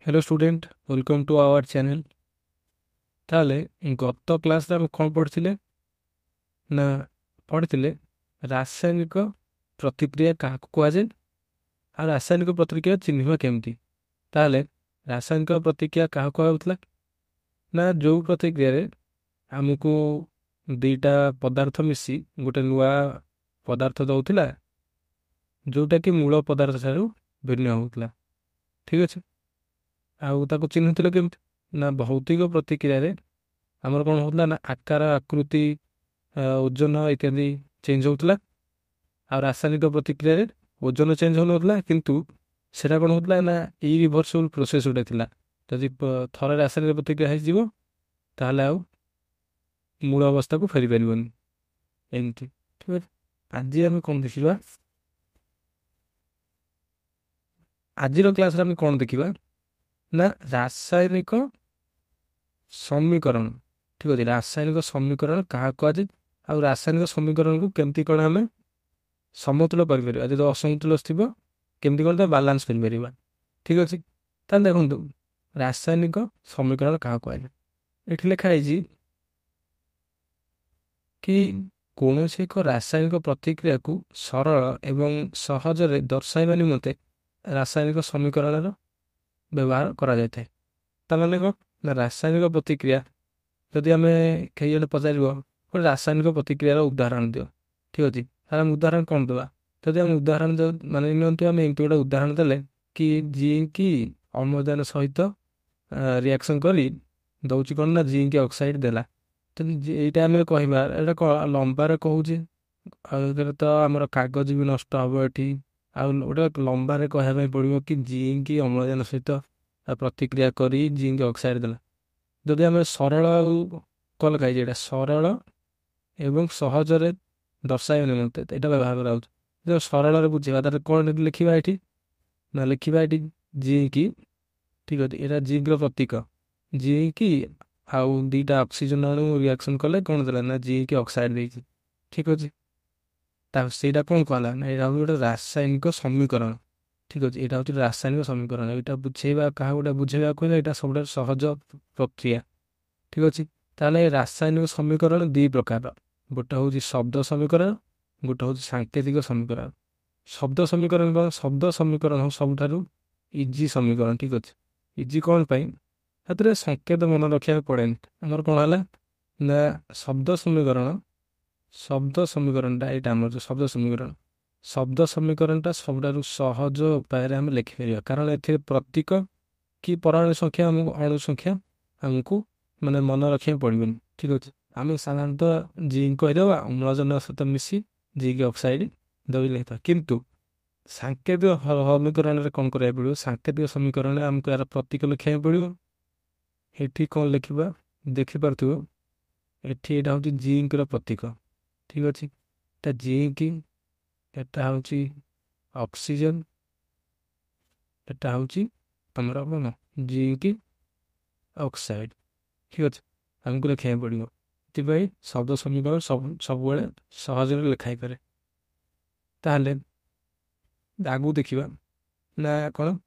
Hello student welcome to our channel. ताहले गत class रे हम कोन पढ़थिले ना पढ़थिले रासायनिक प्रतिक्रिया काहाको कुआ जाय आ रासायनिक प्रतिक्रिया चिन्हिबा केमती। ताहले रासायनिक प्रतिक्रिया काहाको कुआ होतला ना जो प्रतिक्रिया रे हमको दीटा पदार्थ मिसी गोटे नुआ पदार्थ दउथिला जोटा कि मूल पदार्थ ठारू भिन्न होतला। ठीक अछि। आउ ताको चिन्हिथिले केमती ना भौतिक प्रतिक्रिया रे हमर कोन होतला ना आकार आकृति ओजन इत्यादि चेंज होतला। और रासायनिक प्रतिक्रिया रे ओजन चेंज होनथला किंतु सेटा कोन होतला ना इरिवर्सिबल प्रोसेस उडे थिला। जदि थरे रासायनिक प्रतिक्रिया हे जीवो ताहले आउ मूल अवस्था को फेरी परिबनी एमती। ठीक है। आज हम कोन देखिबा आजिर क्लास रे हम कोन देखिबा ना रासायनिक समीकरण। ठीक है। रासायनिक समीकरण कहा कुआजे आ रासायनिक समीकरण को केमती कोन हमें समतुल कर परिबा जदि असमतुल स्थिबो केमती कोन ता बैलेंस कर परिबा। ठीक अछि। तान देखंतु रासायनिक समीकरण कहा कुआजे एठी लिखा है जी कि कौनसी एक रासायनिक प्रतिक्रिया को सरल एवं सहज रे दर्शाइबा निमंते रासायनिक समीकरण व्यवहार करा जाय थे। ताने को ना रासायनिक प्रतिक्रिया जदि आम कई जन पचार गोटे रासायनिक प्रतिक्रियार उदाहरण दियो। ठीक अच्छे। हम उदाहरण कौन दवा जदि हम उदाहरण मान नियंतु आम एमती गोटे उदाहरण देले कि जिंक अम्लजान सहित रिएक्शन करी दौची कौन ना जिंक ऑक्साइड देला। तो यहाँ आम कह लंबार कहूचे तो आमर कागज भी नष्ट हम ये गोटे लंबार कहवाई पड़ो कि जिंक अम्लजान सहित प्रतिक्रिया करी जिंक ऑक्साइड देला। जदि आम सरल कल खाई सरल एवं सहजरे दर्शाइबा निमंते यहाँ व्यवहार करा जब सरल बुझेगा तार कौन लिखा ये ना लिखा ये जिंक। ठीक अच्छे। यहाँ जिंक प्रतीक जिंक आउ दीटा ऑक्सीजन अणु रिएक्शन कले कौन देला ना जिंक ऑक्साइड देछि। ठीक अच्छे। सेटा कौन कहला ना यहाँ गोटे रासायनिक समीकरण। ठीक अच्छे। यहाँ हूँ रासायनिक समीकरण यहाँ बुझेगा क्या गोटे बुझेगा कहले यहाँ सब सहज प्रक्रिया। ठीक अच्छे। ताहले रासायनिक समीकरण दी प्रकार गोटे हूँ शब्द समीकरण गोटे हूँ सांकेतिक समीकरण। शब्द समीकरण कौन शब्द समीकरण हम सब इजी समीकरण। ठीक अच्छे। इजी कौन पाई हाथ संकेत मन रखा पड़े आमर कौन है ना शब्द समीकरण यहाँ आम शब्द समीकरण शब्द समीकरण सब सहज उपाय आम लिखिपर कारण ए प्रतीक कि परमाणु संख्या आमको अणु संख्या आमको माने मन रखा पड़ोनी। ठीक अच्छे। आम साधारणतः जिंक कहीदेवा अम्लजान सहित मिसी जिंक ऑक्साइड दबी लिखा किंतु सांकेतिक समीकरण कौन करा पड़ो सांकेतिक समीकरण आमको यार प्रतीक लिखा पड़ो। ये कौन लिखा देखिपु ये हूँ जिंक प्रतीक। ठीक अच्छे। ये जिंक एटा हूँ ऑक्सीजन एटा हूँ आमर कौन जिंक ऑक्साइड। ठीक अच्छे। आमको लिखा पड़ो ये शब्द समीकरण सब सहज लिखाई पारे। ताहले आगू देखिबा ना कौन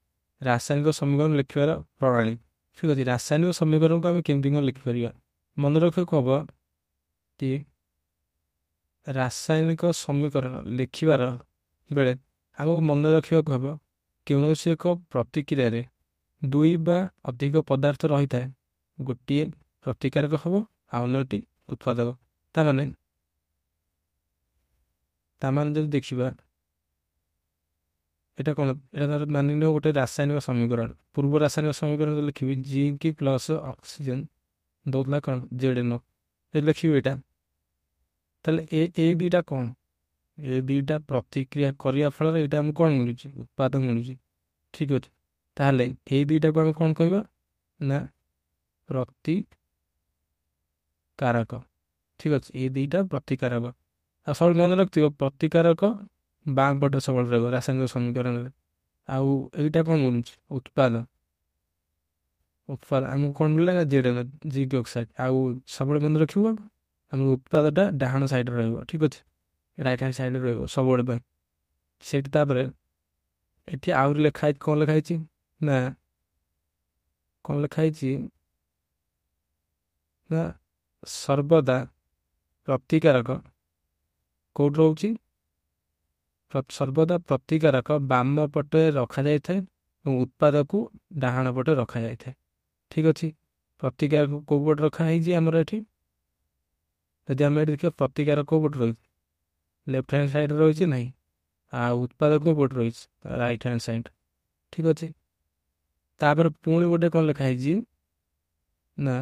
रासायनिक समीकरण लिखार प्रणाली। ठीक अच्छे। रासायनिक समीकरण को आम केमती कौन लिखिपर मन रख हम कि रासायनिक समीकरण लिखार बेले आमको मन रखा हम कौन एक प्रतिक्रिया रे दुई बा अधिक पदार्थ रही था गोटे प्रतिकारक हम आउनटी उत्पादक तामान जब देखा এটা কোন এটা ধর মানি নিও গোটে রাসায়নিক সমীকরণ পূর্ব রাসায়নিক সমীকরণ লিখিবি জিঙ্ক প্লস অক্সিজেন দৌতলা কোন জেডএন এ লিখিবি এটা তাহলে এ দুইটা কোন এ দুইটা প্রতিক্রিয়া করিয়া ফଳରେ এটা আমাকে কোন মিলুଛି উৎপাদন মিলুଛି। ঠিক আছে। তাহলে এই দুইটাକୁ ଆମେ কোন କହିବା ନା ପ୍ରତିକାରକ। ঠিক ଅଛି। এই দুইটা ପ୍ରତିକାରକ ଆଉ ସବୁ ମନେ ରଖିଥିବ ପ୍ରତିକାରକ ବାଁ ପଟେ ସବୁବେଳେ ରହିବ ରାସାୟନିକ ସମୀକରଣରେ ଆଉ ଏଇଟା କଣ ମିଳୁଛି ଉତ୍ପାଦ ଉତ୍ପାଦ ଆମକୁ କଣ ମିଳିଲା ନା ଜେଡେନ ଜିଙ୍କ୍ ଅକ୍ସାଇଡ୍ ଆଉ ସବୁବେଳେ ମନେ ରଖିବ ଆମ ଉତ୍ପାଦଟା ଡାହାଣ ସାଇଡରେ ରହିବ। ଠିକ ଅଛି। ରାଇଟ୍ ହ୍ୟାଣ୍ଡ ସାଇଡରେ ରହିବ ସବୁବେଳେ ପାଇଁ ସେଇଠି ତାପରେ ଏଠି ଆହୁରି ଲେଖା ହେଇଛି କଣ ଲେଖା ହେଇଛି ନା କ'ଣ ଲେଖା ହେଇଛି ନା ସର୍ବଦା ପ୍ରତିକାରକ କୋଉଠି ରହୁଛି? ସର୍ବଦା ପ୍ରତିକାରକ ବାମ ପଟେ ରଖାଯାଇଥାଏ ଏବଂ ଉତ୍ପାଦକୁ ଡାହାଣ ପଟେ ରଖାଯାଇଥାଏ। ଠିକ ଅଛି, ପ୍ରତିକାରକ କୋଉ ପଟେ ରଖା ହେଇଛି ଆମର ଏଠି? ଯଦି ଆମେ ଏଠି ଦେଖିବା ପ୍ରତିକାର କୋଉ ପଟେ ରହିଛି? ଲେଫ୍ଟ ହ୍ୟାଣ୍ଡ ସାଇଡରେ ରହିଛି ନାହିଁ, ଆଉ ଉତ୍ପାଦ କୋଉ ପଟେ ରହିଛି? Right hand side. ଠିକ ଅଛି, ତାପରେ ପୁଣି ଗୋଟେ କ'ଣ ଲେଖା ହେଇଛି ନା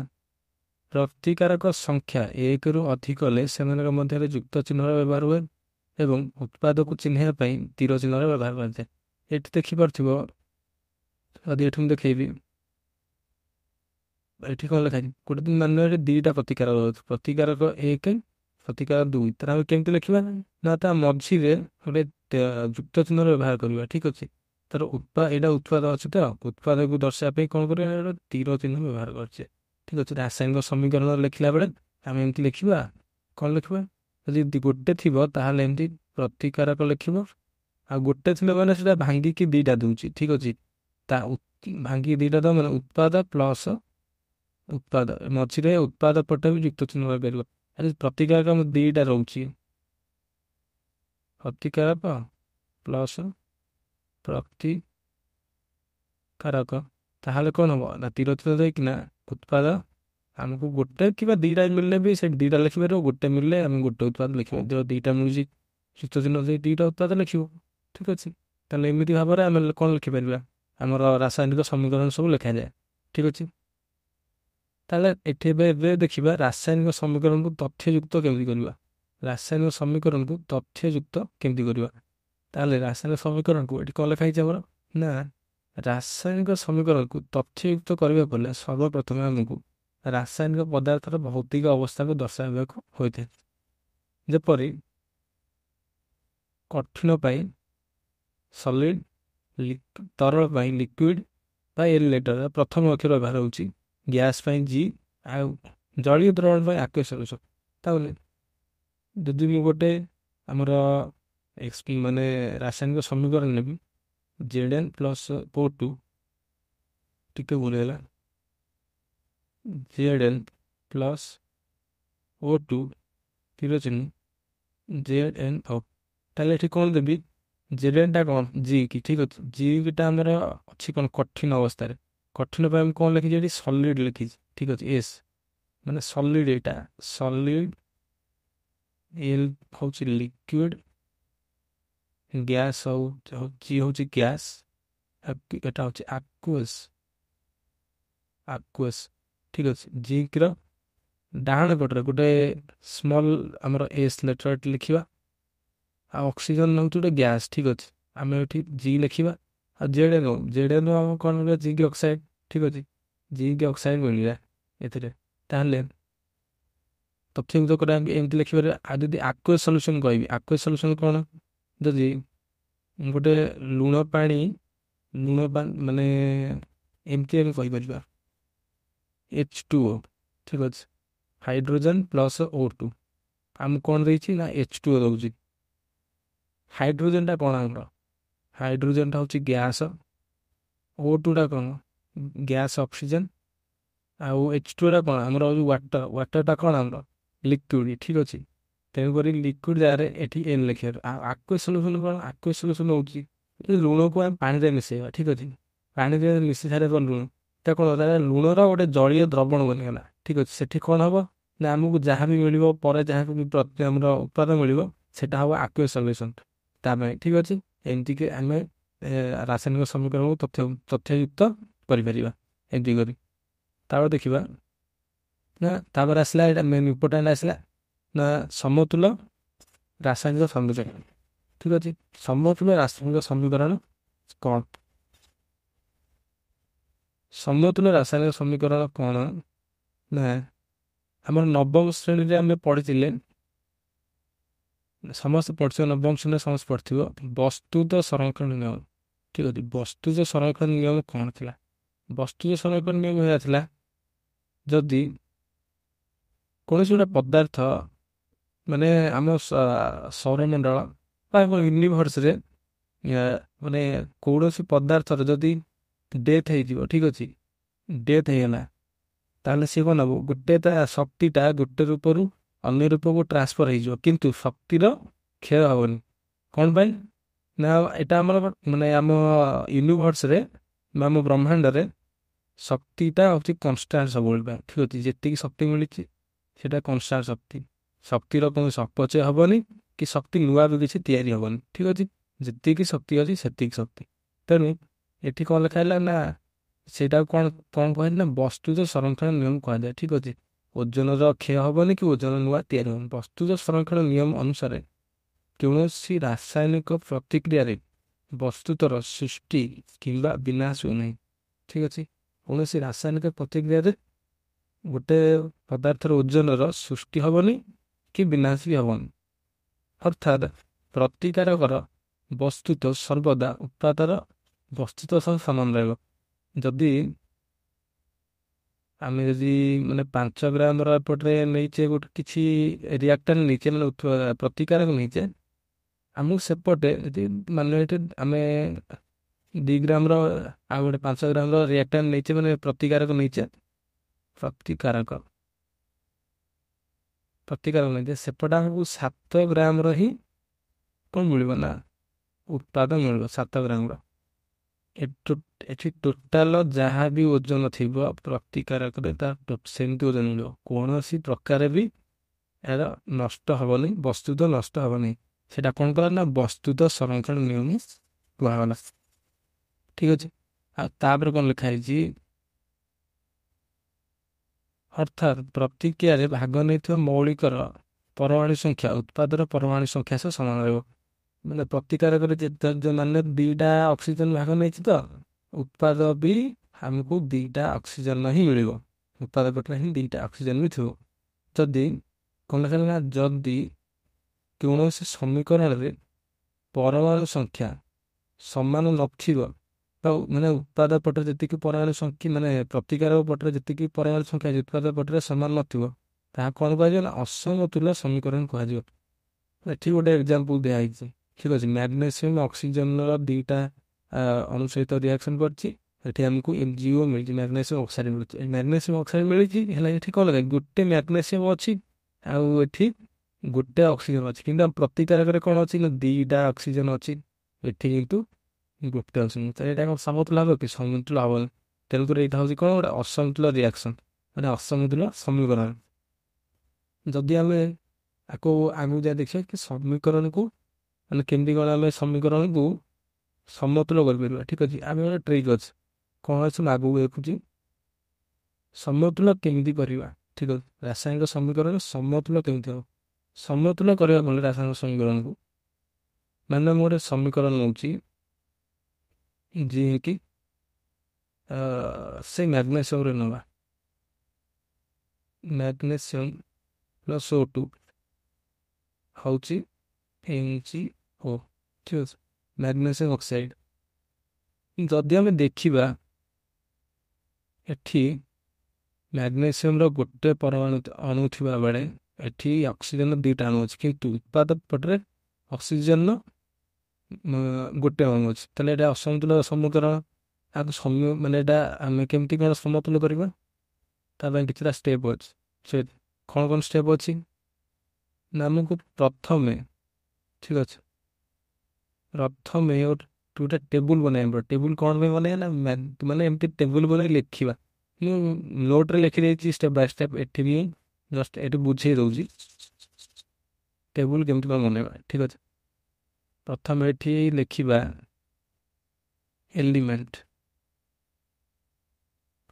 ପ୍ରତିକାରକ ସଂଖ୍ୟା 1ରୁ ଅଧିକ ହେଲେ ସେମାନଙ୍କ ମଧ୍ୟରେ ଯୁକ୍ତ ଚିହ୍ନର ବ୍ୟବହାର ହୁଏ ଏବଂ ଉତ୍ପାଦକୁ ଚିହ୍ନିବା ପାଇଁ ତୀର ଚିହ୍ନର ବ୍ୟବହାର କରାଯାଏ। ଏଠି ଦେଖିପାରୁଥିବ, ଯଦି ଏଠି ମୁଁ ଦେଖେଇବି, ଏଠି କ'ଣ ଲେଖା ହେଇଛି? ଗୋଟେ ଦିନ ମାନେ ଏଠି ଦୁଇଟା ପ୍ରତିକାରକ ରହୁଛି, ପ୍ରତିକାରକ 1, ପ୍ରତିକାରକ 2। ତାର ଆମେ କେମିତି ଲେଖିବା ନା ତା ମଝିରେ ଗୋଟେ ଯୁକ୍ତ ଚିହ୍ନର ବ୍ୟବହାର କରିବା। ଠିକ ଅଛି, ତାର ଏଇଟା ଉତ୍ପାଦ ଅଛି ତ, ଉତ୍ପାଦକୁ ଦର୍ଶାଇବା ପାଇଁ କ'ଣ କରିବା? ତୀର ଚିହ୍ନ ବ୍ୟବହାର କରୁଛେ। ଠିକ ଅଛି, ରାସାୟନିକ ସମୀକରଣ ଲେଖିଲା ବେଳେ ଆମେ ଏମିତି ଲେଖିବା। କ'ଣ ଲେଖିବା? ଯଦି ଗୋଟେ ଥିବ ତାହେଲେ ଏମିତି ପ୍ରତିକାରକ ଲେଖିବ, ଆଉ ଗୋଟେ ଥିଲେ ମାନେ ସେଟା ଭାଙ୍ଗିକି ଦୁଇଟା ଦଉଛି। ଠିକ ଅଛି, ତା ଭାଙ୍ଗିକି ଦୁଇଟା ଦବ ମାନେ ଉତ୍ପାଦ ପ୍ଲସ୍ ଉତ୍ପାଦ, ମଝିରେ ଉତ୍ପାଦ ପଟେ ବି ଯୁକ୍ତ ଚିହ୍ନ ରହିପାରିବ। ପ୍ରତିକାରକ ଦୁଇଟା ରହୁଛି, ପ୍ରତିକାରକ ପ୍ଲସ୍ ପ୍ରତିକାରକ, ତାହେଲେ କ'ଣ ହବ ନା ତୀର ତୀର ଦେଇକିନା ଉତ୍ପାଦ ଆମକୁ ଗୋଟେ କିମ୍ବା ଦୁଇଟା ମିଳିଲେ ବି ସେ ଦୁଇଟା ଲେଖିପାରିବ, ଗୋଟେ ମିଳିଲେ ଆମେ ଗୋଟେ ଉତ୍ପାଦ ଲେଖିବ। ଯଦି ଦୁଇଟା ମିଳୁଛି ଯୁକ୍ତ ଚିହ୍ନ ଦେଇ ଦୁଇଟା ଉତ୍ପାଦ ଲେଖିବ। ଠିକ ଅଛି, ତାହେଲେ ଏମିତି ଭାବରେ ଆମେ କ'ଣ ଲେଖିପାରିବା? ଆମର ରାସାୟନିକ ସମୀକରଣ ସବୁ ଲେଖାଯାଏ। ଠିକ ଅଛି, ତାହେଲେ ଏଠି ଏବେ ଦେଖିବା ରାସାୟନିକ ସମୀକରଣକୁ ତଥ୍ୟଯୁକ୍ତ କେମିତି କରିବା। ରାସାୟନିକ ସମୀକରଣକୁ ତଥ୍ୟଯୁକ୍ତ କେମିତି କରିବା? ତାହେଲେ ରାସାୟନିକ ସମୀକରଣକୁ ଏଠି କ'ଣ ଲେଖା ହେଇଛି ଆମର ନା ରାସାୟନିକ ସମୀକରଣକୁ ତଥ୍ୟଯୁକ୍ତ କରିବାକୁ ହେଲେ ସର୍ବପ୍ରଥମେ ଆମକୁ ରାସାୟନିକ ପଦାର୍ଥର ଭୌତିକ ଅବସ୍ଥାକୁ ଦର୍ଶାଇବାକୁ ହୋଇଥାଏ। ଯେପରି କଠିନ ପାଇଁ ସଲିଡ୍, ତରଳ ପାଇଁ ଲିକ୍ୱିଡ ବା ଏଲ୍ ଲେଟର ପ୍ରଥମ ଅକ୍ଷର ବ୍ୟବହାର ହେଉଛି, ଗ୍ୟାସ୍ ପାଇଁ G, ଆଉ ଜଳୀୟ ଦ୍ରବଣ ପାଇଁ ଆକ୍ୱେସ୍ ସଲ୍ୟୁସନ୍। ତାହେଲେ ଯଦି ମୁଁ ଗୋଟେ ଆମର ମାନେ ରାସାୟନିକ ସମୀକରଣ ନେବି, Zn ପ୍ଲସ୍ O2, ଟିକେ ଭୁଲ ହେଲା, Zn ପ୍ଲସ୍ O2 ତୀର ଚିହ୍ନ ZnO, ତାହେଲେ ଏଠି କ'ଣ ଦେବି? Zn ଟା କ'ଣ G କି? ଠିକ ଅଛି, G ଟା ଆମର ଅଛି କ'ଣ କଠିନ ଅବସ୍ଥାରେ। କଠିନ ପାଇଁ ଆମେ କ'ଣ ଲେଖିଛି ଏଠି? ସଲିଡ୍ ଲେଖିଛି। ଠିକ ଅଛି, S ମାନେ ସଲିଡ୍, ଏଇଟା ସଲିଡ୍, L ହେଉଛି ଲିକ୍ୱିଡ, ଗ୍ୟାସ୍ G ହେଉଛି ଗ୍ୟାସ୍, ଏଟା ହେଉଛି ଆକ୍ୱେସ୍। ଠିକ ଅଛି, ଜିଙ୍କର ଡାହାଣ ପଟରେ ଗୋଟେ ସ୍ମଲ୍ ଆମର S ଲେଟର ଲେଖିବା, ଆଉ ଅକ୍ସିଜେନ୍ ହେଉଛି ଗୋଟେ ଗ୍ୟାସ୍। ଠିକ ଅଛି, ଆମେ ଏଠି G ଲେଖିବା, ଆଉ Zn ଆମ କ'ଣ ମିଳିବ? Zinc oxide. ଠିକ ଅଛି, ଜିଙ୍କ୍ ଅକ୍ସାଇଡ୍ ମିଳିଲା ଏଥିରେ। ତାହେଲେ ତଥ୍ୟଯୁକ୍ତ କରିବା ଏମିତି ଲେଖିପାରିବା। ଆଉ ଯଦି ଆକ୍ୱେସ୍ ସଲ୍ୟୁସନ୍ କହିବି, ଆକ୍ୱେସ୍ ସଲ୍ୟୁସନ୍ କ'ଣ? ଯଦି ଗୋଟେ ଲୁଣ ପାଣି ମାନେ ଏମିତି ଆମେ କହିପାରିବା H2O। ଠିକ ଅଛି, ହାଇଡ୍ରୋଜେନ୍ ପ୍ଲସ୍ O2 ଆମକୁ କ'ଣ ଦେଇଛି ନା H2O ଦେଉଛି। ହାଇଡ୍ରୋଜେନ୍ଟା କ'ଣ ଆମର? ହାଇଡ୍ରୋଜେନ୍ଟା ହେଉଛି ଗ୍ୟାସ୍, O2ଟା କ'ଣ? ଗ୍ୟାସ୍ ଅକ୍ସିଜେନ୍, ଆଉ H2Oଟା କ'ଣ ଆମର ହେଉଛି ୱାଟର। ୱାଟରଟା କ'ଣ ଆମର? ଲିକ୍ୱିଡ। ଠିକ ଅଛି, ତେଣୁକରି ଲିକ୍ୱିଡ ଜାଗାରେ ଏଠି N ଲେଖିବା। ଆଉ ଆକ୍ୱେସ୍ ସଲ୍ୟୁସନ୍ କ'ଣ? ଆକ୍ୱେସ୍ ସଲ୍ୟୁସନ୍ ହେଉଛି ଲୁଣକୁ ଆମେ ପାଣିରେ ମିଶାଇବା। ଠିକ ଅଛି, ପାଣିରେ ମିଶି ସାରିବା ପରେ ଲୁଣ ତା କ'ଣ ଲୁଣର ଗୋଟେ ଜଳୀୟ ଦ୍ରବଣ ବନିଗଲା। ଠିକ ଅଛି, ସେଠି କ'ଣ ହବ ନା ଆମକୁ ଯାହା ବି ମିଳିବ ପରେ, ଯାହା ବି ଆମର ଉତ୍ପାଦ ମିଳିବ, ସେଟା ହବ ଆକ୍ୱେସ୍ ସଲ୍ୟୁସନ୍ ତା ପାଇଁ। ଠିକ ଅଛି, ଏମିତିକି ଆମେ ରାସାୟନିକ ସମୀକରଣକୁ ତଥ୍ୟଯୁକ୍ତ କରିପାରିବା ଏମିତି କରି। ତାପରେ ଦେଖିବା ନା, ତାପରେ ଆସିଲା ଏଇଟା ମେନ୍ ଇମ୍ପୋର୍ଟାଣ୍ଟ ଆସିଲା ନା ସମତୁଲ ରାସାୟନିକ ସମୀକରଣ। ଠିକ ଅଛି, ସମତୁଲ ରାସାୟନିକ ସମୀକରଣ କ'ଣ? ସମତୁଲ ରାସାୟନିକ ସମୀକରଣ କ'ଣ ନା ଆମର ନବମ ଶ୍ରେଣୀରେ ଆମେ ପଢ଼ିଥିଲେ, ସମସ୍ତେ ପଢ଼ିଥିବ, ନବମ ଶ୍ରେଣୀରେ ସମସ୍ତେ ପଢ଼ିଥିବ ବସ୍ତୁତ ସଂରକ୍ଷଣ ନିୟମ। ଠିକ ଅଛି, ବସ୍ତୁଜ ସଂରକ୍ଷଣ ନିୟମ କ'ଣ ଥିଲା? ବସ୍ତୁଜ ସଂରକ୍ଷଣ ନିୟମ ଏହା ଥିଲା, ଯଦି କୌଣସି ଗୋଟେ ପଦାର୍ଥ ମାନେ ଆମ ସୌରମଣ୍ଡଳ ବା ୟୁନିଭର୍ସରେ ମାନେ କୌଣସି ପଦାର୍ଥର ଯଦି ଡେଥ୍ ହେଇଯିବ, ଠିକ ଅଛି, ଡେଥ୍ ହେଇଗଲା, ତାହେଲେ ସିଏ କ'ଣ ହବ, ଗୋଟେ ତା ଶକ୍ତିଟା ଗୋଟେ ରୂପରୁ ଅନ୍ୟ ରୂପକୁ ଟ୍ରାନ୍ସଫର ହେଇଯିବ, କିନ୍ତୁ ଶକ୍ତିର କ୍ଷୟ ହବନି। କ'ଣ ପାଇଁ ନା ଏଟା ଆମର ମାନେ ଆମ ୟୁନିଭର୍ସରେ ବା ଆମ ବ୍ରହ୍ମାଣ୍ଡରେ ଶକ୍ତିଟା ହେଉଛି କନଷ୍ଟାଣ୍ଟ ସବୁବେଳେ ପାଇଁ। ଠିକ୍ ଅଛି, ଯେତିକି ଶକ୍ତି ମିଳିଛି ସେଟା କନଷ୍ଟାଣ୍ଟ ଶକ୍ତି, ଶକ୍ତିର କୌଣସି ଅପଚୟ ହବନି କି ଶକ୍ତି ନୂଆ ବି କିଛି ତିଆରି ହବନି। ଠିକ୍ ଅଛି, ଯେତିକି ଶକ୍ତି ଅଛି ସେତିକି ଶକ୍ତି। ତେଣୁ ଏଠି କ'ଣ ଲେଖା ହେଲା ନା ସେଇଟାକୁ କ'ଣ କ'ଣ କୁହାଯାଏ ନା ବସ୍ତୁଜ ସଂରକ୍ଷଣ ନିୟମ କୁହାଯାଏ। ଠିକ୍ ଅଛି, ଓଜନର କ୍ଷୟ ହବନି କି ଓଜନ ନୂଆ ତିଆରି ହବନି। ବସ୍ତୁଜ ସଂରକ୍ଷଣ ନିୟମ ଅନୁସାରେ କୌଣସି ରାସାୟନିକ ପ୍ରତିକ୍ରିୟାରେ ବସ୍ତୁତର ସୃଷ୍ଟି କିମ୍ବା ବିନାଶ ହୁଏ ନାହିଁ। ଠିକ୍ ଅଛି, କୌଣସି ରାସାୟନିକ ପ୍ରତିକ୍ରିୟାରେ ଗୋଟେ ପଦାର୍ଥର ଓଜନର ସୃଷ୍ଟି ହବନି କି ବିନାଶ ବି ହବନି। ଅର୍ଥାତ୍ ପ୍ରତିକାରକର ବସ୍ତୁତ ସର୍ବଦା ଉତ୍ପାଦର ବସ୍ତୁତ ସହ ସମାନ ରହିବ। ଯଦି ଆମେ ମାନେ 5 ଗ୍ରାମର ଏପଟରେ ନେଇଛେ ଗୋଟେ କିଛି ରିଆକ୍ଟାଣ୍ଟ ନେଇଛେ ମାନେ ପ୍ରତିକାରକ ନେଇଛେ, ଆମକୁ ସେପଟେ ଯଦି ମାନେ ଏଠି ଆମେ 2 ଗ୍ରାମର ଆଉ ଗୋଟେ 5 ଗ୍ରାମର ରିଆକ୍ଟାଣ୍ଟ ନେଇଛେ ମାନେ ପ୍ରତିକାରକ ନେଇଛେ, ପ୍ରତିକାରକ ନେଇଛେ, ସେପଟେ ଆମକୁ 7 ଗ୍ରାମର ହିଁ କ'ଣ ମିଳିବ ନା ଉତ୍ପାଦ ମିଳିବ, 7 ଗ୍ରାମର। ଏଠି ଟୋଟାଲ ଯାହା ବି ଓଜନ ଥିବ ପ୍ରତିକାରକରେ ସେମିତି ଓଜନ ମିଳିବ, କୌଣସି ପ୍ରକାର ବି ଏହାର ନଷ୍ଟ ହବନି, ବସ୍ତୁତ ନଷ୍ଟ ହବନି। ସେଟା କ'ଣ କଲା ନା ବସ୍ତୁତ ସଂରକ୍ଷଣ ନିୟମ କୁହାଗଲା। ଠିକ୍ ଅଛି, ଆଉ ତାପରେ କ'ଣ ଲେଖା ହେଇଛି, ଅର୍ଥାତ୍ ପ୍ରତିକ୍ରିୟାରେ ଭାଗ ନେଇଥିବା ମୌଳିକର ପରମାଣୁ ସଂଖ୍ୟା ଉତ୍ପାଦର ପରମାଣୁ ସଂଖ୍ୟା ସହ ସମାନ ରହିବ। ମାନେ ପ୍ରତିକାରକରେ ମାନେ 2ଟା ଅକ୍ସିଜେନ ଭାଗ ନେଇଛି ତ ଉତ୍ପାଦ ବି ଆମକୁ 2ଟା ଅକ୍ସିଜେନ ହିଁ ମିଳିବ। ଉତ୍ପାଦ ପଟରେ ହିଁ 2ଟା ଅକ୍ସିଜେନ ବି ଥିବ। ଯଦି କ'ଣ ଲେଖା ନା ଯଦି କୌଣସି ସମୀକରଣରେ ପରମାଣୁ ସଂଖ୍ୟା ସମାନ ନଥିବ, ମାନେ ଉତ୍ପାଦ ପଟରେ ଯେତିକି ପରମାଣୁ ସଂଖ୍ୟା ମାନେ ପ୍ରତିକାରକ ପଟରେ ଯେତିକି ପରମାଣୁ ସଂଖ୍ୟା ଉତ୍ପାଦ ପଟରେ ସମାନ ନଥିବ, ତାହା କ'ଣ କୁହାଯିବ ନା ଅସମତୁଲ୍ୟ ସମୀକରଣ କୁହାଯିବ। ଏଠି ଗୋଟେ ଏକ୍ଜାମ୍ପଲ ଦିଆହେଇଛି। ଠିକ୍ ଅଛି, ମ୍ୟାଗ୍ନେସିୟମ ଅକ୍ସିଜେନର 2ଟା ଅଣୁ ସହିତ ରିଆକ୍ସନ କରିଛି, ଏଠି ଆମକୁ MgO ମିଳିଛି, ମ୍ୟାଗ୍ନେସିୟମ ଅକ୍ସାଇଡ୍ ମିଳିଛି। ମ୍ୟାଗ୍ନେସିୟମ ଅକ୍ସାଇଡ୍ ମିଳିଛି ହେଲେ ଏଠି କ'ଣ ଲାଗେ ଗୋଟେ ମ୍ୟାଗ୍ନେସିୟମ ଅଛି ଆଉ ଏଠି ଗୋଟେ ଅକ୍ସିଜେନ ଅଛି, କିନ୍ତୁ ପ୍ରତିକାରକରେ କ'ଣ ଅଛି ନା 2ଟା ଅକ୍ସିଜେନ ଅଛି, ଏଠି କିନ୍ତୁ ଗୋଟେ ଅକ୍ସିଜେନ। ତ ଏଇଟା କ'ଣ ସମତୁଲ ହବ କି? ସମତୁଲ ହବନି। ତେଣୁକରି ଏଇଟା ହେଉଛି କ'ଣ ଗୋଟେ ଅସମତୁଲ ରିଆକ୍ସନ, ମାନେ ଅସମତୁଲ ସମୀକରଣ। ଯଦି ଆମେ ଆଗକୁ ଯାଇ ଦେଖିବା କି ସମୀକରଣକୁ ମାନେ କେମିତି କ'ଣ ଆମେ ସମୀକରଣକୁ ସମତୁଲ କରିପାରିବା। ଠିକ୍ ଅଛି, ଆମେ ଗୋଟେ ଟ୍ରିକ୍ ଅଛି, କ'ଣ ଅଛି ମୁଁ ଆଗକୁ ଦେଖୁଛି। ସମତୁଲ କେମିତି କରିବା? ଠିକ୍ ଅଛି, ରାସାୟନିକ ସମୀକରଣ ସମତୁଲ କେମିତି ହବ? ସମତୁଲ କରିବା କ'ଣ ରାସାୟନିକ ସମୀକରଣକୁ, ମାନେ ମୁଁ ଗୋଟେ ସମୀକରଣ ନେଉଛି ଯିଏକି ସେ ମ୍ୟାଗ୍ନେସିୟମରେ ନେବା, ମ୍ୟାଗ୍ନେସିୟମ ପ୍ଲସ୍ O2 ହେଉଛି MgO। ଠିକ୍ ଅଛି, ମ୍ୟାଗ୍ନେସିୟମ ଅକ୍ସାଇଡ୍। ଯଦି ଆମେ ଦେଖିବା ଏଠି ମ୍ୟାଗ୍ନେସିୟମର ଗୋଟେ ପରମାଣୁ ଅଣୁ ଥିବା ବେଳେ ଏଠି ଅକ୍ସିଜେନ 2ଟା ଅଣୁ ଅଛି, କିନ୍ତୁ ଉତ୍ପାଦ ପଟରେ ଅକ୍ସିଜେନ ଗୋଟେ ଅଣୁ ଅଛି। ତାହେଲେ ଏଇଟା ଅସମତୁଲ ସମୀକରଣ। ମାନେ ଏଇଟା ଆମେ କେମିତି କ'ଣ ସମତୁଲ କରିବା, ତା ପାଇଁ କିଛିଟା ଷ୍ଟେପ୍ ଅଛି। ସେ କ'ଣ କ'ଣ ଷ୍ଟେପ୍ ଅଛି ନା ଆମକୁ ପ୍ରଥମେ, ଠିକ୍ ଅଛି, ପ୍ରଥମେ ଗୋଟେ ଟେବୁଲ ବନେଇବା ପଡ଼ିବ। ଟେବୁଲ କ'ଣ ପାଇଁ ବନେଇବା ନା ମାନେ ଏମିତି ଟେବୁଲ ବନେଇ ଲେଖିବା। ମୁଁ ନୋଟ୍ରେ ଲେଖିଦେଇଛି ଷ୍ଟେପ୍ ବାଇ ଷ୍ଟେପ୍, ଏଠି ବି ଜଷ୍ଟ ଏଠି ବୁଝେଇ ଦେଉଛି ଟେବୁଲ କେମିତି କ'ଣ ବନେଇବା। ଠିକ୍ ଅଛି, ପ୍ରଥମେ ଏଠି ଲେଖିବା ଏଲିମେଣ୍ଟ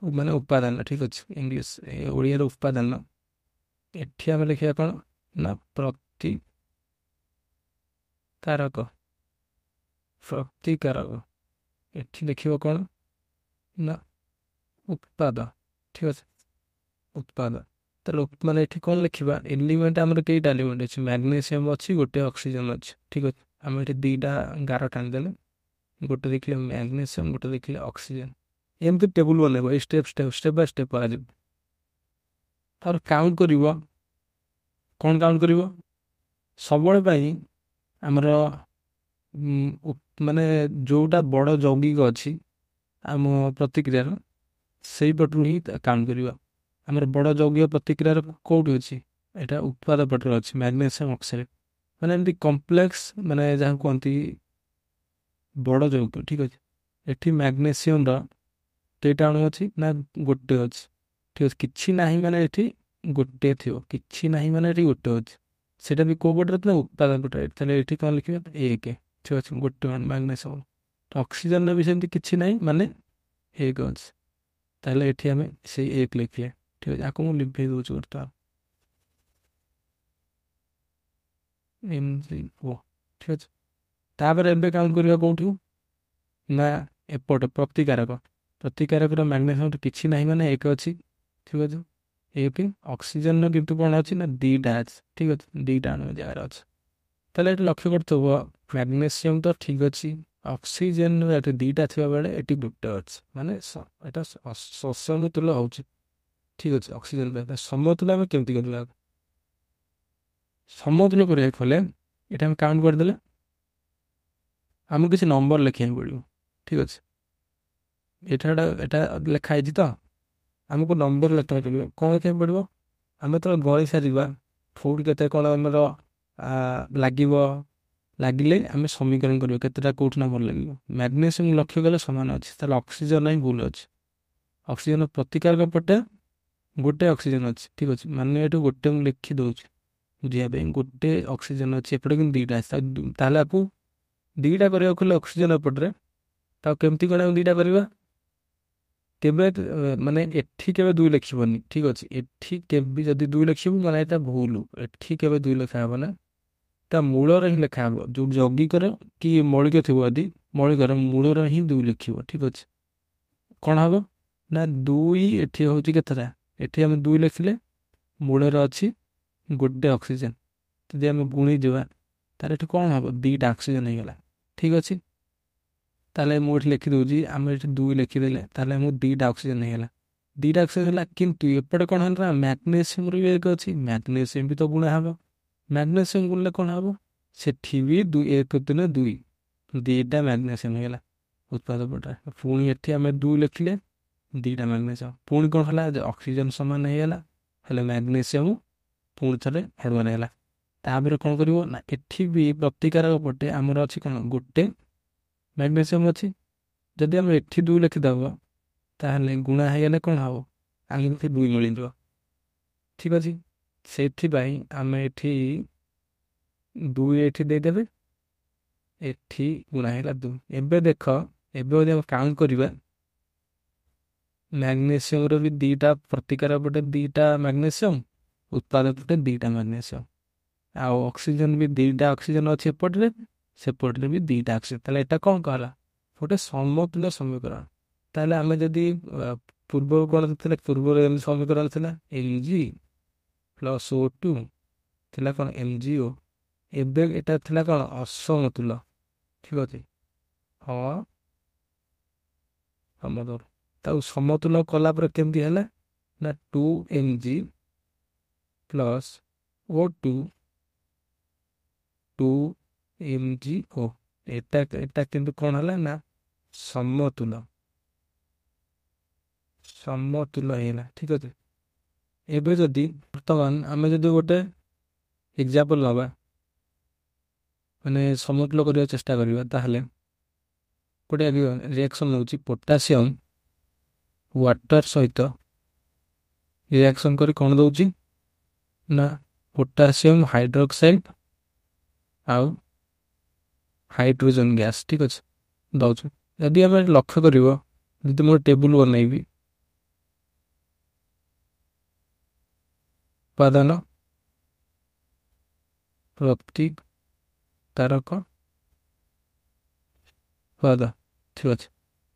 ମାନେ ଉପାଦାନ। ଠିକ୍ ଅଛି, ଇଂଲିଶ ଓଡ଼ିଆର ଉପାଦାନ। ଏଠି ଆମେ ଲେଖିବା କ'ଣ ନା ପ୍ରତିକାରକ। ଏଠି ଲେଖିବ କ'ଣ ନା ଉତ୍ପାଦ। ଠିକ୍ ଅଛି, ଉତ୍ପାଦ। ତାହେଲେ ମାନେ ଏଠି କ'ଣ ଲେଖିବା, ଏଲିମେଣ୍ଟ ଆମର କେଇଟା ଏଲିମେଣ୍ଟ ଅଛି, ମ୍ୟାଗ୍ନେସିୟମ ଅଛି, ଗୋଟେ ଅକ୍ସିଜେନ ଅଛି। ଠିକ୍ ଅଛି, ଆମେ ଏଠି 2ଟା ଗାର ଟାଣିଦେଲେ, ଗୋଟେ ଦେଖିଲେ ମ୍ୟାଗ୍ନେସିୟମ, ଗୋଟେ ଦେଖିଲେ ଅକ୍ସିଜେନ। ଏମିତି ଟେବୁଲ ବନେଇବ, ଏଇ ଷ୍ଟେପ୍ ବାଇ ଷ୍ଟେପ୍ କରାଯିବ। ତାପରେ କାଉଣ୍ଟ କରିବ, କ'ଣ କାଉଣ୍ଟ କରିବ, ସବୁବେଳେ ପାଇଁ ଆମର ମାନେ ଯୋଉଟା ବଡ଼ ଯୌଗିକ ଅଛି ଆମ ପ୍ରତିକ୍ରିୟାର ସେଇପଟରୁ ହିଁ କାଉଣ୍ଟ କରିବା। ଆମର ବଡ଼ ଯୌଗୀୟ ପ୍ରତିକ୍ରିୟାର କୋଉଠି ଅଛି? ଏଇଟା ଉତ୍ପାଦ ପଟରେ ଅଛି, ମ୍ୟାଗ୍ନେସିୟମ୍ ଅକ୍ସାଇଡ୍। ମାନେ ଏମିତି କମ୍ପ୍ଲେକ୍ସ, ମାନେ ଯାହା କୁହନ୍ତି ବଡ଼ ଯୌଗ, ଠିକ୍ ଅଛି। ଏଠି ମ୍ୟାଗ୍ନେସିୟମର କେଇଟା ଅଣୁ ଅଛି? ନା ଗୋଟେ ଅଛି, ଠିକ୍ ଅଛି। କିଛି ନାହିଁ ମାନେ ଏଠି ଗୋଟେ ଥିବ, କିଛି ନାହିଁ ମାନେ ଏଠି ଗୋଟେ ଅଛି। ସେଇଟା ବି କୋଉ ପଟରେ ଥିଲା? ଉତ୍ପାଦ ପଟରେ। ତାହେଲେ ଏଠି କ'ଣ ଲେଖିବା? 1, ଠିକ୍ ଅଛି, ଗୋଟେ ମ୍ୟାଗ୍ନେସିୟମ୍। ଅକ୍ସିଜେନର ବି ସେମିତି କିଛି ନାହିଁ ମାନେ 1 ଅଛି। ତାହେଲେ ଏଠି ଆମେ ସେଇ 1 ଲେଖିଲେ, ଠିକ୍ ଅଛି। ଆକୁ ମୁଁ ଲିଭେଇ ଦେଉଛି ବର୍ତ୍ତମାନ, ଏମିତି ଓ, ଠିକ୍ ଅଛି। ତାପରେ ଏବେ କାଉଣ୍ଟ କରିବା କୋଉଠୁ? ନା ଏପଟେ ପ୍ରତିକାରକର ମ୍ୟାଗ୍ନେସିୟମ୍ କିଛି ନାହିଁ ମାନେ 1 ଅଛି, ଠିକ୍ ଅଛି। 1। ଅକ୍ସିଜେନର କିନ୍ତୁ କ'ଣ ଅଛି? ନା 2ଟା ଅଛି, ଠିକ୍ ଅଛି, 2ଟା ଅଣୁ ଜାଗାରେ ଅଛି। ତାହେଲେ ଏଠି ଲକ୍ଷ୍ୟ କରୁଥିବ ମ୍ୟାଗ୍ନେସିୟମ୍ ତ ଠିକ୍ ଅଛି, ଅକ୍ସିଜେନ ଏଠି 2ଟା ଥିବା ବେଳେ ଏଠି ଗୋଟେ ଅଛି, ମାନେ ଏଟା ସମତୁଲ ହେଉଛି, ଠିକ୍ ଅଛି। ଅକ୍ସିଜେନ ପାଇଁ ସମତୁଲ ଆମେ କେମିତି କରିବା? ସମତୁଲ କରିବାକୁ ହେଲେ ଏଠି ଆମେ କାଉଣ୍ଟ କରିଦେଲେ ଆମକୁ କିଛି ନମ୍ବର ଲେଖିବାକୁ ପଡ଼ିବ, ଠିକ୍ ଅଛି। ଏଟା ଲେଖା ହେଇଛି ତ, ଆମକୁ ନମ୍ବର ଲେଖିବାକୁ ପଡ଼ିବ। କ'ଣ ଲେଖିବାକୁ ପଡ଼ିବ? ଆମେ ତ ଗଣି ସାରିବା କୋଉଠି କେତେ କ'ଣ ଆମର ଲାଗିଲେ ଆମେ ସମୀକରଣ କରିବା କେତେଟା କୋଉଠି ନମ୍ବର ଲାଗିବ। ମ୍ୟାଗ୍ନେସିୟମ୍ ଲକ୍ଷ୍ୟ କଲେ ସମାନ ଅଛି, ତାହେଲେ ଅକ୍ସିଜେନ ହିଁ ଭୁଲ ଅଛି। ଅକ୍ସିଜେନ ପ୍ରତିକାରକ ପଟେ ଗୋଟେ ଅକ୍ସିଜେନ ଅଛି, ଠିକ୍ ଅଛି। ମାନେ ଏଠୁ ଗୋଟେ ମୁଁ ଲେଖି ଦେଉଛି ବୁଝିବା ପାଇଁ, ଗୋଟେ ଅକ୍ସିଜେନ ଅଛି, ଏପଟେ କିନ୍ତୁ 2ଟା ଅଛି। ତାହେଲେ ଆକୁ 2ଟା କରିବାକୁ ହେଲେ ଅକ୍ସିଜେନ ଏପଟରେ, ତାକୁ କେମିତି କ'ଣ 2ଟା କରିବା? କେବେ ମାନେ ଏଠି କେବେ 2 ଲେଖିବନି, ଠିକ୍ ଅଛି। ଏଠି କେବେ ଯଦି 2 ଲେଖିବୁ ମାନେ ଏଟା ଭୁଲ। ଏଠି କେବେ 2 ଲେଖା ହବ ନା, ତା ମୂଳରେ ହିଁ ଲେଖା ହବ। ଯୋଉ ଯୌଗିକର କି ମୌଳିକ ଥିବ, ଯଦି ମୌଳିକର ମୂଳରେ ହିଁ 2 ଲେଖିବ, ଠିକ୍ ଅଛି। କ'ଣ ହବ? ନା 2 ଏଠି ହେଉଛି କେତେଟା? ଏଠି ଆମେ 2 ଲେଖିଲେ ମୂଳରେ ଅଛି ଗୋଟେ ଅକ୍ସିଜେନ। ଯଦି ଆମେ ଗୁଣିଯିବା ତାହେଲେ ଏଠି କ'ଣ ହବ? 2ଟା ଅକ୍ସିଜେନ ହେଇଗଲା, ଠିକ୍ ଅଛି। ତାହେଲେ ମୁଁ ଏଠି ଲେଖିଦେଉଛି, ଆମେ ଏଠି 2 ଲେଖିଦେଲେ ତାହେଲେ ଆମକୁ 2ଟା ଅକ୍ସିଜେନ ହେଇଗଲା। 2ଟା ଅକ୍ସିଜେନ ହେଲା, କିନ୍ତୁ ଏପଟେ କ'ଣ ହେଲା? ମ୍ୟାଗ୍ନେସିୟମର ବି 1 ଅଛି, ମ୍ୟାଗ୍ନେସିୟମ ବି ତ ଗୁଣା ହବ। ମ୍ୟାଗ୍ନେସିୟମ ଗୁଣିଲେ କ'ଣ ହବ? ସେଠି ବି 1 3 2, 2ଟା ମ୍ୟାଗ୍ନେସିୟମ ହେଇଗଲା ଉତ୍ପାଦ ପଟରେ। ପୁଣି ଏଠି ଆମେ 2 ଲେଖିଲେ 2ଟା ମ୍ୟାଗ୍ନେସିୟମ, ପୁଣି କ'ଣ ହେଲା? ଅକ୍ସିଜେନ ସମାନ ହେଇଗଲା, ହେଲେ ମ୍ୟାଗ୍ନେସିୟମ ପୁଣି ଥରେ ଆଡ଼ଭାନ୍ସ ହେଲା। ତାପରେ କ'ଣ କରିବ? ନା ଏଠି ବି ପ୍ରତିକାରକ ପଟେ ଆମର ଅଛି କ'ଣ? ଗୋଟେ ମ୍ୟାଗ୍ନେସିୟମ ଅଛି। ଯଦି ଆମେ ଏଠି 2 ଲେଖିଦେବା ତାହେଲେ ଗୁଣା ହେଇଗଲେ କ'ଣ ହବ? ଆମକୁ ଏଠି 2 ମିଳିଯିବ, ଠିକ୍ ଅଛି। ସେଥିପାଇଁ ଆମେ ଏଠି 2 ଏଠି ଦେଇଦେବେ, ଏଠି ଗୁଣା ହେଇଗଲା 2। ଏବେ ଦେଖ, ଏବେ ଯଦି ଆମେ କାଉଣ୍ଟ କରିବା, ମ୍ୟାଗ୍ନେସିୟମର ବି 2ଟା, ପ୍ରତିକାର ପଟେ 2ଟା ମ୍ୟାଗ୍ନେସିୟମ, ଉତ୍ପାଦ ପଟେ 2ଟା ମ୍ୟାଗ୍ନେସିୟମ। ଆଉ ଅକ୍ସିଜେନ ବି 2ଟା ଅକ୍ସିଜେନ ଅଛି ଏପଟରେ, ସେପଟରେ ବି 2ଟା ଅକ୍ସିଜେନ। ତାହେଲେ ଏଟା କ'ଣ କହିଲା? ଗୋଟେ ସମତୁଲ୍ୟ ସମୀକରଣ। ତାହେଲେ ଆମେ ଯଦି ପୂର୍ବରୁ କ'ଣ ଥିଲା? ପୂର୍ବରୁ ଏମିତି ସମୀକରଣ ଥିଲା, Mg + O2 ଥିଲା କ'ଣ? MgO। ଏବେ ଏଟା ଥିଲା କ'ଣ? ଅସମତୁଲ୍ୟ, ଠିକ୍ ଅଛି। ସମତୁଲ, ତାକୁ ସମତୁଲ କଲା ପରେ କେମିତି ହେଲା? ନା 2Mg + O2 2MgO। ଏଟା କିନ୍ତୁ କ'ଣ ହେଲା? ନା ସମତୁଲ ହେଇଗଲା, ଠିକ୍ ଅଛି। ଏବେ ଯଦି ବର୍ତ୍ତମାନ ଆମେ ଯଦି ଗୋଟେ ଏକ୍ଜାମ୍ପଲ ନେବା, ମାନେ ସମତୁଲ କରିବାକୁ ଚେଷ୍ଟା କରିବା, ତାହେଲେ ଗୋଟେ ରିଆକ୍ସନ୍ ହେଉଛି ପୋଟାସିୟମ ୱାଟର ସହିତ ରିଆକ୍ସନ୍ କରି କ'ଣ ଦେଉଛି? ନା ପୋଟାସିୟମ ହାଇଡ୍ରୋକ୍ସାଇଡ୍ ଆଉ ହାଇଡ୍ରୋଜେନ ଗ୍ୟାସ୍, ଠିକ୍ ଅଛି, ଦେଉଛି। ଯଦି ଆମେ ଲକ୍ଷ୍ୟ କରିବ, ଯଦି ମୁଁ ଟେବୁଲ ବନେଇବି, ଉପାଦାନ ପ୍ରତିକାରକ ଉତ୍ପାଦ, ଠିକ୍ ଅଛି।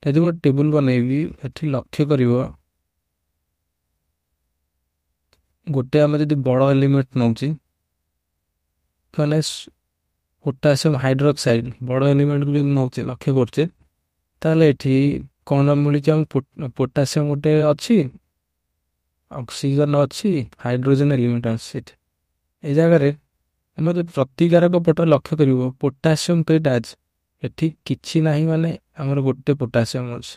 ଯଦି ମୁଁ ଟେବୁଲ ବନେଇବି, ଏଠି ଲକ୍ଷ୍ୟ କରିବ, ଗୋଟେ ଆମେ ଯଦି ବଡ଼ ଏଲିମେଣ୍ଟ ନେଉଛି, ମାନେ ପୋଟାସିୟମ ହାଇଡ୍ରୋକ୍ସାଇଡ୍ ବଡ଼ ଏଲିମେଣ୍ଟକୁ ଯଦି ନେଉଛେ, ଲକ୍ଷ୍ୟ କରୁଛେ, ତାହେଲେ ଏଠି କ'ଣ ମିଳିଛି? ଆମ ପୋଟାସିୟମ ଗୋଟେ ଅଛି, ଅକ୍ସିଜେନ ଅଛି, ହାଇଡ୍ରୋଜେନ ଏଲିମେଣ୍ଟ ଅଛି ସେଠି। ଏ ଜାଗାରେ ଆମେ ଯଦି ପ୍ରତିକାରକ ପଟ ଲକ୍ଷ୍ୟ କରିବ, ପୋଟାସିୟମ କେଇଟା ଅଛି? ଏଠି କିଛି ନାହିଁ, ମାନେ ଆମର ଗୋଟେ ପୋଟାସିୟମ ଅଛି,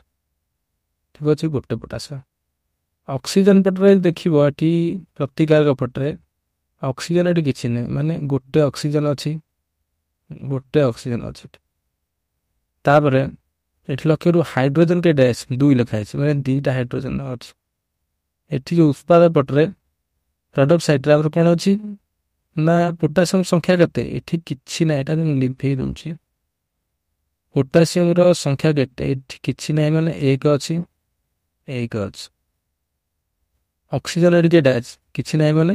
ଅଛି ଗୋଟେ ପଟାସିୟମ। ଅକ୍ସିଜେନ ପଟରେ ଦେଖିବ ଏଠି ପ୍ରତିକାରକ ପଟରେ ଅକ୍ସିଜେନ ଏଠି କିଛି ନାହିଁ, ମାନେ ଗୋଟେ ଅକ୍ସିଜେନ ଅଛି, ଗୋଟେ ଅକ୍ସିଜେନ ଅଛି ଏଠି। ତାପରେ ଏଠି ଲକ୍ଷ୍ୟରୁ ହାଇଡ୍ରୋଜେନ କେଇଟା ଅଛି, 2 ଲେଖା ଅଛି, ମାନେ 2ଟା ହାଇଡ୍ରୋଜେନ ଅଛି। ଏଠି ଯୋଉ ଉତ୍ପାଦ ପଟରେ ପ୍ରଡକ୍ଟ ସାଇଡରେ ଆମର କଣ ଅଛି ନା ପୋଟାସିୟମ ସଂଖ୍ୟା କେତେ, ଏଠି କିଛି ନାହିଁ, ଏଟା ମୁଁ ଲିଭେଇ ଦଉଛି। ପୋଟାସିୟମର ସଂଖ୍ୟା କେତେ, ଏଠି କିଛି ନାହିଁ, ମାନେ 1 ଅଛି, 1 ଅଛି। ଅକ୍ସିଜେନ ଏଠି କେଇଟା ଅଛି, କିଛି ନାହିଁ, ମାନେ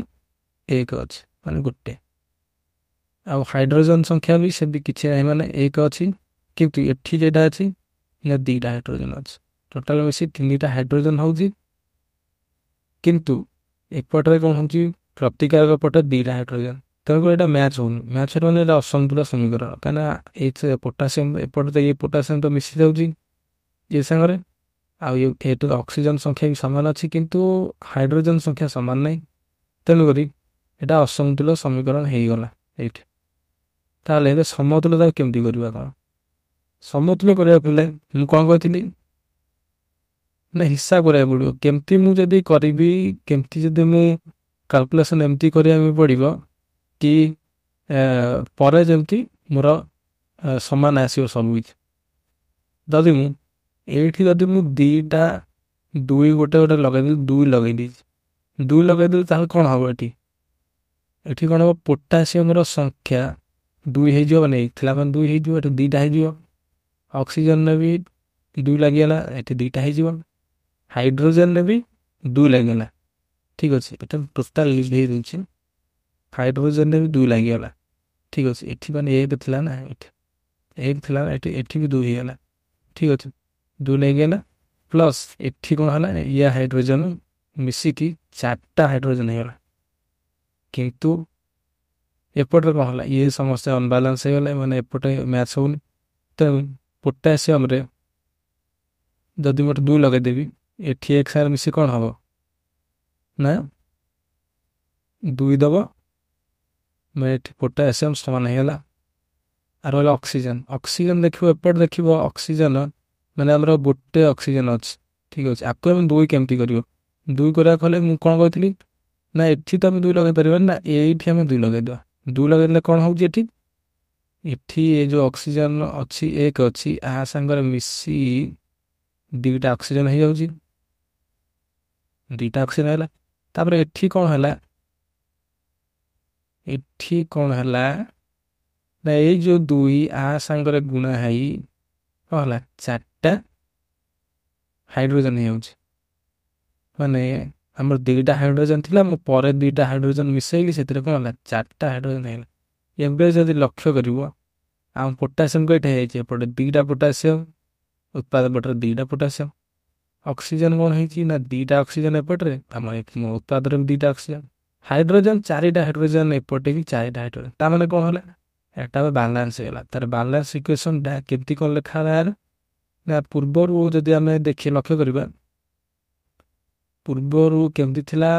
1 ଅଛି, ମାନେ ଗୋଟେ। ଆଉ ହାଇଡ୍ରୋଜେନ ସଂଖ୍ୟା ବି ସେମିତି କିଛି ନାହିଁ, ମାନେ 1 ଅଛି। କିନ୍ତୁ ଏଠି ଯେଟା ଅଛି ନା 2ଟା ହାଇଡ୍ରୋଜେନ ଅଛି। ଟୋଟାଲ ମିଶି 3ଟା ହାଇଡ୍ରୋଜେନ ହଉଛି, କିନ୍ତୁ ଏପଟରେ କଣ ହଉଛି ପ୍ରତିକାରକ ପଟେ 2ଟା ହାଇଡ୍ରୋଜେନ। ତେଣୁକରି ଏଇଟା ମ୍ୟାଚ୍ ହଉନି, ମ୍ୟାଚ୍ ମାନେ ଏଇଟା ଅସନ୍ତୁଳ ସମୀକରଣ। କାହିଁକିନା ଏଇ ପୋଟାସିୟମ ଏପଟେ ତ ଏଇ ପୋଟାସିୟମ ତ ମିଶି ଯାଉଛି ଏ ସାଙ୍ଗରେ, ଆଉ ଏଠୁ ଅକ୍ସିଜେନ ସଂଖ୍ୟା ବି ସମାନ ଅଛି, କିନ୍ତୁ ହାଇଡ୍ରୋଜେନ ସଂଖ୍ୟା ସମାନ ନାହିଁ। ତେଣୁକରି ଏଇଟା ଅସନ୍ତୁଳ ସମୀକରଣ ହେଇଗଲା ଏଇଠି। ତାହେଲେ ଏବେ ସମତୁଲତା କେମିତି କରିବା, କ'ଣ ସମତୁଲ କରିବାକୁ ହେଲେ ମୁଁ କ'ଣ କହିଥିଲି ନା ହିସାବ କରିବାକୁ ପଡ଼ିବ। କେମିତି ମୁଁ ଯଦି କରିବି, କେମିତି ଯଦି ମୁଁ କାଲକୁଲେସନ୍ ଏମିତି କରିବାକୁ ପଡ଼ିବ କି ପରେ ଯେମିତି ମୋର ସମାନ ଆସିବ ସବୁ କିଛି। ଯଦି ମୁଁ ଏଇଠି ଯଦି ମୁଁ 2ଟା 2 ଗୋଟେ ଗୋଟେ ଲଗେଇଦେଲି, 2 ଲଗେଇ ଦେଇଛି, 2 ଲଗେଇଦେଲି, ତାହେଲେ କ'ଣ ହବ ଏଠି, ଏଠି କ'ଣ ହବ ପୋଟାସିୟମର ସଂଖ୍ୟା 2 ହେଇଯିବ, ମାନେ ଥିଲା ମାନେ 2 ହେଇଯିବ, ଏଠି 2ଟା ହେଇଯିବ। ଅକ୍ସିଜେନରେ ବି 2 ଲାଗିଗଲା, ଏଠି 2ଟା ହେଇଯିବ। ହାଇଡ୍ରୋଜେନରେ ବି 2 ଲାଗିଗଲା, ଠିକ୍ ଅଛି। ଏଟା ଟୋଟାଲ ଲିଭେଇ ଦେଉଛି। ହାଇଡ୍ରୋଜେନରେ ବି 2 ଲାଗିଗଲା, ଠିକ୍ ଅଛି। ଏଠି ମାନେ 1 ଥିଲା ନା, ଏଠି 1 ଥିଲା ନା, ଏଠି ବି 2 ହେଇଗଲା, ଠିକ୍ ଅଛି। 2 ଲାଗିଗଲା, ପ୍ଲସ୍ ଏଠି କ'ଣ ହେଲା, ଇଏ ହାଇଡ୍ରୋଜେନ ମିଶିକି 4ଟା ହାଇଡ୍ରୋଜେନ ହେଇଗଲା। କିନ୍ତୁ ଏପଟରେ କ'ଣ ହେଲା, ଇଏ ସମସ୍ତେ ଅନବାଲାନ୍ସ ହେଇଗଲେ, ମାନେ ଏପଟେ ମ୍ୟାଚ୍ ହଉନି। ତେଣୁ ପୋଟାସିୟମରେ ଯଦି ମୁଁ 2 ଲଗେଇଦେବି, ଏଠି 1 ସାଙ୍ଗରେ ମିଶି କ'ଣ ହବ ନା 2 ଦେବ, ମାନେ ଏଠି ପୋଟାସିୟମ ସମାନ ହେଇଗଲା। ଆଉ ରହିଲା ଅକ୍ସିଜେନ। ଅକ୍ସିଜେନ ଦେଖିବ, ଏପଟେ ଦେଖିବ ଅକ୍ସିଜେନ ମାନେ ଆମର ଗୋଟେ ଅକ୍ସିଜେନ ଅଛି, ଠିକ୍ ଅଛି। ଆକୁ ଆମେ 2 କେମିତି କରିବ, 2 କରିବାକୁ ହେଲେ ମୁଁ କ'ଣ କହିଥିଲି ନା ଏଠି ତ ଆମେ 2 ଲଗେଇ ପାରିବାନି ନା, ଏଇଠି ଆମେ 2 ଲଗେଇଦେବା। 2 ଲଗେଇଦେଲେ କ'ଣ ହେଉଛି, ଏଠି ଏ ଯେଉଁ ଅକ୍ସିଜେନ ଅଛି 1 ଅଛି, ଆ ସାଙ୍ଗରେ ମିଶି 2ଟା ଅକ୍ସିଜେନ ହେଇଯାଉଛି, 2ଟା ଅକ୍ସିଜେନ ହେଲା। ତାପରେ ଏଠି କ'ଣ ହେଲା, ଏଠି କ'ଣ ହେଲା ନା ଏଇ ଯେଉଁ 2 ଆ ସାଙ୍ଗରେ ଗୁଣା ହେଇ କ'ଣ ହେଲା, 4ଟା ହାଇଡ୍ରୋଜେନ ହେଇଯାଉଛି। ମାନେ ଆମର 2ଟା ହାଇଡ୍ରୋଜେନ ଥିଲା, ମୁଁ ପରେ 2ଟା ହାଇଡ୍ରୋଜେନ ମିଶେଇଲି, ସେଥିରେ କ'ଣ ହେଲା 4ଟା ହାଇଡ୍ରୋଜେନ ହେଇଗଲା। ଏବେ ଯଦି ଲକ୍ଷ୍ୟ କରିବ, ଆମ ପୋଟାସିୟମ କେଇଟା ହେଇଯାଇଛି, ଏପଟେ 2ଟା ପୋଟାସିୟମ, ଉତ୍ପାଦ ପଟରେ 2ଟା ପୋଟାସିୟମ। ଅକ୍ସିଜେନ କ'ଣ ହେଇଛି ନା 2ଟା ଅକ୍ସିଜେନ ଏପଟରେ, ଆମ ଉତ୍ପାଦରେ 2ଟା ଅକ୍ସିଜେନ। ହାଇଡ୍ରୋଜେନ 4ଟା ହାଇଡ୍ରୋଜେନ, ଏପଟେ ବି 4ଟା ହାଇଡ୍ରୋଜେନ। ତା ମାନେ କ'ଣ ହେଲା, এটা ବାଲାନ୍ସ ହେଇଗଲା। ତାର ବାଲାନ୍ସ ଇକ୍ୱେସନଟା କେମିତି କ'ଣ ଲେଖା ହେଲା ନା, ପୂର୍ବରୁ ଯଦି ଆମେ ଲକ୍ଷ୍ୟ କରିବା, ପୂର୍ବରୁ କେମିତି ଥିଲା,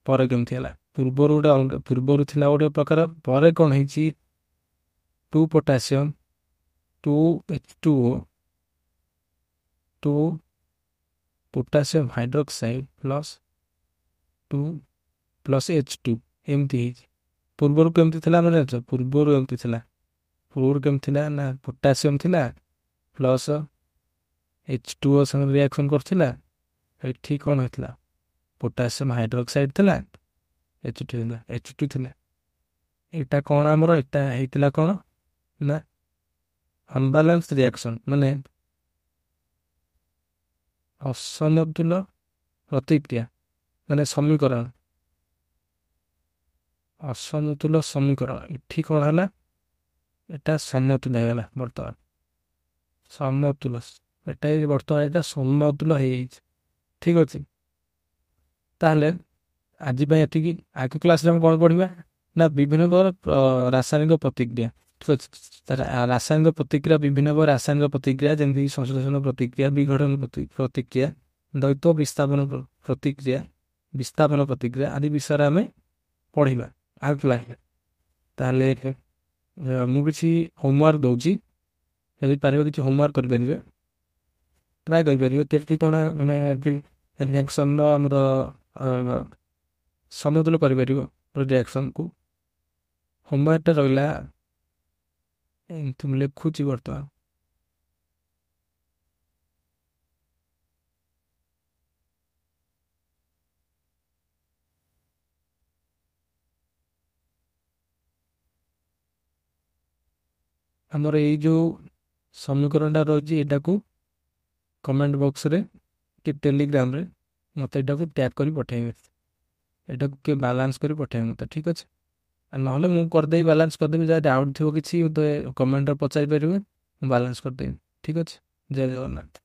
ପରେ କେମିତି ହେଲା। ପୂର୍ବରୁ ଗୋଟେ ଅଲଗା, ପୂର୍ବରୁ ଥିଲା ଗୋଟେ ପ୍ରକାର, ପରେ କ'ଣ ହେଇଛି 2 potassium 2H2O 2 potassium hydroxide +2 +H2 ଏମିତି ହେଇଛି। ପୂର୍ବରୁ କେମିତି ଥିଲା ଆମେ ଜାଣିଛ, ପୂର୍ବରୁ ଏମିତି ଥିଲା। ପୂର୍ବରୁ କେମିତି ଥିଲା ନା ପୋଟାସିୟମ ଥିଲା ପ୍ଲସ୍ H2O ସାଙ୍ଗରେ ରିଆକ୍ସନ୍ କରୁଥିଲା। ଏଠି କ'ଣ ହେଇଥିଲା, ପୋଟାସିୟମ ହାଇଡ୍ରୋକ୍ସାଇଡ୍ ଥିଲା, H2 ଥିଲା। ଏଇଟା କ'ଣ ଆମର, ଏଇଟା ହେଇଥିଲା କ'ଣ ନା ଅନବାଲାନ୍ସ ରିଆକ୍ସନ୍, ମାନେ ଅସନ୍ତୁଳ ପ୍ରତିକ୍ରିୟା, ମାନେ ସମୀକରଣ, ଅସନ୍ତୁଳ ସମୀକରଣ। ଏଠି କ'ଣ ହେଲା, এটা ସମତୁଲ ହେଇଗଲା ବର୍ତ୍ତମାନ, ସମତୁଲ। ଏଟା ବର୍ତ୍ତମାନ ଏଟା ସମତୁଲ ହେଇଯାଇଛି, ଠିକ୍ ଅଛି। ତାହେଲେ ଆଜି ପାଇଁ ଏତିକି। ଆଗ କ୍ଲାସ୍ରେ ଆମେ କ'ଣ ପଢ଼ିବା ନା ବିଭିନ୍ନ ପ୍ରକାର ରାସାୟନିକ ପ୍ରତିକ୍ରିୟା, ଠିକ୍ ଅଛି। ରାସାୟନିକ ପ୍ରତିକ୍ରିୟା, ବିଭିନ୍ନ ପ୍ରକାର ରାସାୟନିକ ପ୍ରତିକ୍ରିୟା, ଯେମିତିକି ସଂଶ୍ଳେଷଣ ପ୍ରତିକ୍ରିୟା, ବିଘଟନ ପ୍ରତିକ୍ରିୟା, ଦ୍ୱୈତ ବିସ୍ଥାପନ ପ୍ରତିକ୍ରିୟା, ବିସ୍ଥାପନ ପ୍ରତିକ୍ରିୟା ଆଦି ବିଷୟରେ ଆମେ ପଢ଼ିବା ଆଗ କ୍ଲାସ୍ରେ। ତାହେଲେ ମୁଁ କିଛି ହୋମୱାର୍କ ଦେଉଛି, ଯଦି ପାରିବେ କିଛି ହୋମୱାର୍କ କରିପାରିବେ। ଟ୍ରାଏ କରିପାରିବେ କେମିତି କ'ଣ ମାନେ ରିଆକ୍ସନର ଆମର ସମତୁଲ କରିପାରିବ ରିଆକ୍ସନକୁ। ହୋମୱାର୍କଟା ରହିଲା ଏମିତି ମୁଁ ଲେଖୁଛି ବର୍ତ୍ତମାନ। ଆମର ଏଇ ଯେଉଁ ସମୀକରଣଟା ରହିଛି ଏଇଟାକୁ କମେଣ୍ଟ ବକ୍ସରେ କି ଟେଲିଗ୍ରାମରେ ମୋତେ ଏଇଟାକୁ ଟ୍ୟାଗ୍ କରି ପଠାଇବେ। ଏଇଟାକୁ କିଏ ବାଲାନ୍ସ କରି ପଠାଇବେ ମୋତେ, ଠିକ୍ ଅଛି। ନହେଲେ ମୁଁ କରିଦେବି, ବାଲାନ୍ସ କରିଦେବି। ଯାହା ଡାଉଟ୍ ଥିବ କିଛି ମୋତେ କମେଣ୍ଟରେ ପଚାରି ପାରିବେ, ମୁଁ ବାଲାନ୍ସ କରିଦେବି। ଠିକ୍ ଅଛି। ଜୟ ଜଗନ୍ନାଥ।